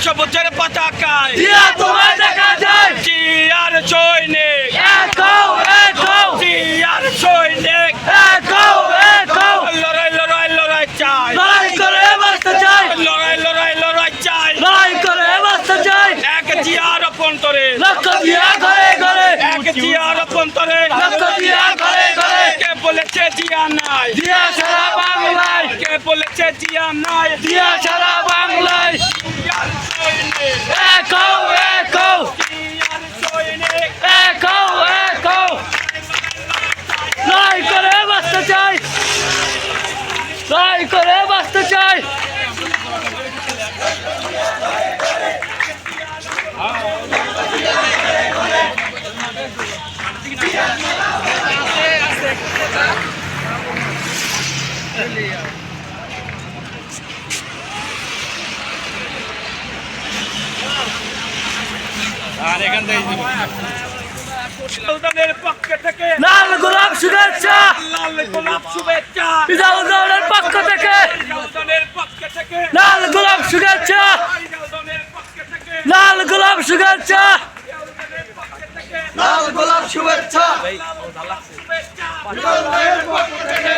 সবুজের পতাকায় তোমায় দেখা যায় জিয়ার সৈনিক জিয়ার সৈনিক লড়াই লড়াই লড়াই চাই লড়াই করে বাঁচতে চাই লড়াই লড়াই লড়াই চাই লড়াই করে বাঁচতে চাই এক জিয়ার অভ্যন্তরে লক্ষ্য দিয়া ঘরে ঘরে এক জিয়ার অভ্যন্তরে লক্ষ্য দিয়া ঘরে ঘরে কে বলেছে জিয়া নাই দিয়া সারা বাংলায় কে বলেছে জিয়া নাই দিয়া সারা বাংলায় জিয়ার সৈনিক একো একো জিয়ার সৈনিক একো একো লড়াই করে বাঁচতে চাই লড়াই করে বাঁচতে চাই আর এখান থেকে দলের পক্ষ থেকে লাল গোলাপ শুভেচ্ছা লাল গোলাপ শুভেচ্ছা দলের পক্ষ থেকে দলের পক্ষ থেকে লাল গোলাপ শুভেচ্ছা দলের পক্ষ থেকে লাল গোলাপ শুভেচ্ছা লাল গোলাপ শুভেচ্ছা শুভেচ্ছা দলের পক্ষ থেকে